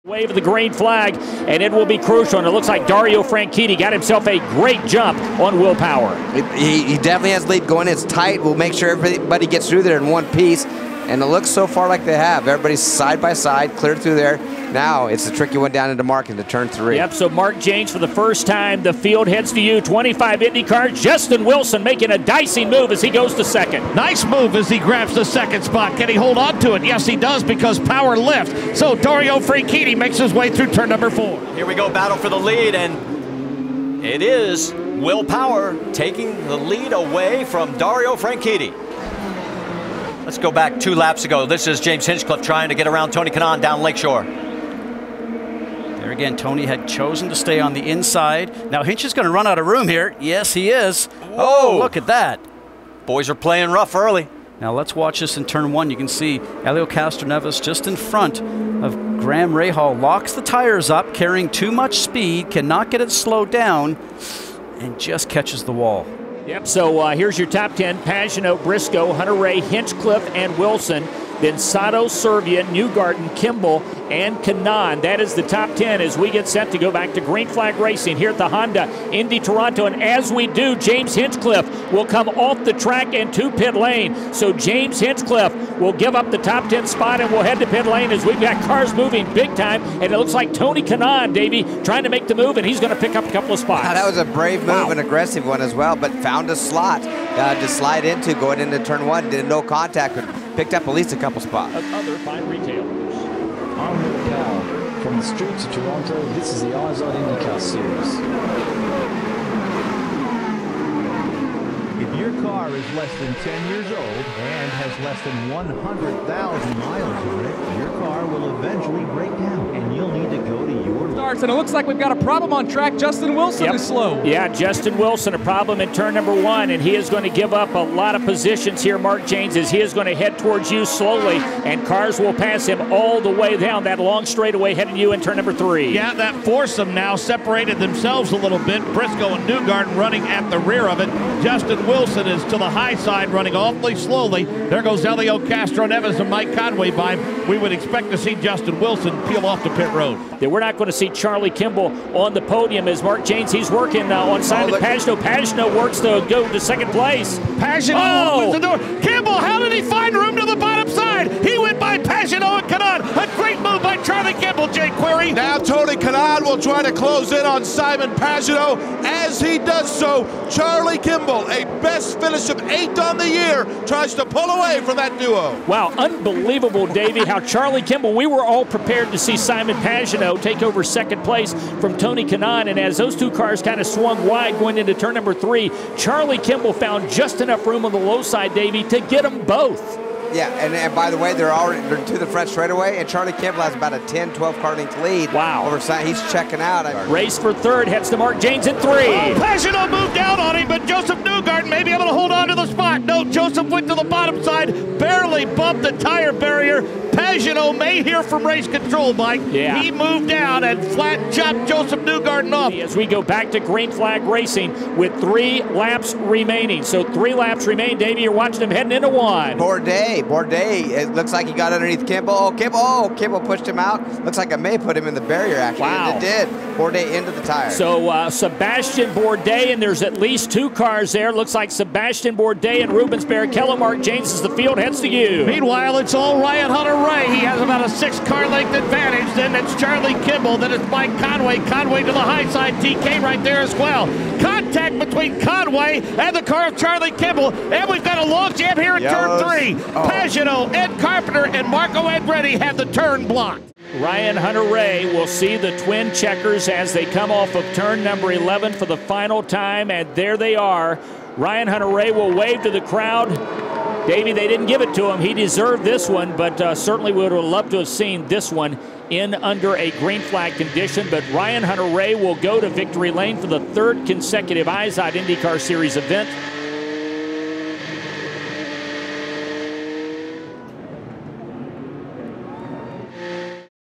Wave of the green flag, and it will be crucial. And it looks like Dario Franchitti got himself a great jump on Will Power. He definitely has lead going. It's tight. We'll make sure everybody gets through there in one piece. And it looks so far like they have. Everybody's side by side, cleared through there. Now it's a tricky one down into Mark into turn 3. Yep, so Mark James for the first time. The field heads to you. 25 IndyCar. Justin Wilson making a dicey move as he goes to second. Nice move as he grabs the second spot. Can he hold on to it? Yes, he does, because power lift. So Dario Franchitti makes his way through turn number 4. Here we go, battle for the lead, and it is Will Power taking the lead away from Dario Franchitti. Let's go back 2 laps ago. This is James Hinchcliffe trying to get around Tony Kanaan down Lakeshore. There again, Tony had chosen to stay on the inside. Now Hinch is going to run out of room here. Yes, he is. Whoa. Oh, look at that. Boys are playing rough early. Now let's watch this in turn 1. You can see Elio Castroneves just in front of Graham Rahal. Locks the tires up, carrying too much speed, cannot get it slowed down, and just catches the wall. Yep, so here's your top 10. Pagano, Briscoe, Hunter-Reay, Hinchcliffe, and Wilson. Then Sato, Servia, Newgarden, Kimball, and Kanaan. That is the top 10 as we get set to go back to green flag racing here at the Honda Indy Toronto. And as we do, James Hinchcliffe will come off the track and to pit lane. So James Hinchcliffe will give up the top 10 spot and we'll head to pit lane as we've got cars moving big time. And it looks like Tony Kanaan, Davey, trying to make the move, and he's going to pick up a couple of spots. That was a brave move, an aggressive one as well, but found a slot to slide into going into turn 1. Did no contact, but picked up at least a couple spots. Of other fine retailers. I'm Will Power. From the streets of Toronto, this is the Eyes on IndyCar series. If your car is less than 10 years old and has less than 100,000 miles on it, your car will eventually break down, and you'll need to go to your starts, and it looks like we've got a problem on track. Justin Wilson is slow. Yeah, Justin Wilson, a problem in turn number 1, and he is going to give up a lot of positions here, Mark James, as he is going to head towards you slowly, and cars will pass him all the way down that long straightaway heading you in turn number 3. Yeah, that foursome now separated themselves a little bit. Briscoe and Newgarden running at the rear of it. Justin Wilson is to the high side, running awfully slowly. There goes Elio Castroneves and Mike Conway by him. We would expect to see Justin Wilson peel off the pit road. We're not going to see Charlie Kimball on the podium as Mark James, he's working on Simon Pagano. Pagano works to go to second place. Pagano opens the door. Kimball, how did he find room to the bottom side? He went by Pagano and Kanaan. A great move by Charlie Kimball, Jay Query. Now Tony Kanaan will try to close in on Simon Pagano. As he does so, Charlie Kimball, a best finish of 8th on the year, tries to pull away from that duo. Wow, unbelievable, Davey, how Charlie Kimball, we were all prepared to see Simon Pagano take over second place from Tony Kanaan, and as those two cars kind of swung wide going into turn number 3, Charlie Kimball found just enough room on the low side, Davey, to get them both. Yeah, and by the way, they're to the front straightaway, and Charlie Kimball has about a 10-12 car length lead. Wow. Over he's checking out. Race for 3rd, heads to Mark James in 3. Oh, Pagano moved down on him, but Joseph Newgarden may be able to hold on to the spot. No, Joseph went to the bottom side, barely bumped the tire barrier. Pagano may hear from race control, Mike. Yeah. He moved down and flat chopped Joseph Newgarden off. As we go back to green flag racing with 3 laps remaining. So 3 laps remain, Davey. You're watching them heading into 1. Bourdais, it looks like he got underneath Kimball. Kimball pushed him out. Looks like it may put him in the barrier, actually. Wow. It did. Bourdais into the tire. So Sebastian Bourdais, and there's at least 2 cars there. Looks like Sebastian Bourdais and Rubens Barrichello. Mark James as the field heads to you. Meanwhile, it's all Ryan Hunter-Reay. He has about a 6 car length advantage. Then it's Charlie Kimball. Then it's Mike Conway. Conway to the high side. TK right there as well. Contact between Conway and the car of Charlie Kimball. And we've got a long jam here in turn 3. Pagano, Ed Carpenter, and Marco Andretti have the turn blocked. Ryan Hunter-Reay will see the twin checkers as they come off of turn number 11 for the final time, and there they are. Ryan Hunter-Reay will wave to the crowd. Davey, they didn't give it to him. He deserved this one, but certainly would have loved to have seen this one in under a green flag condition. But Ryan Hunter-Reay will go to victory lane for the 3rd consecutive IZOD IndyCar Series event.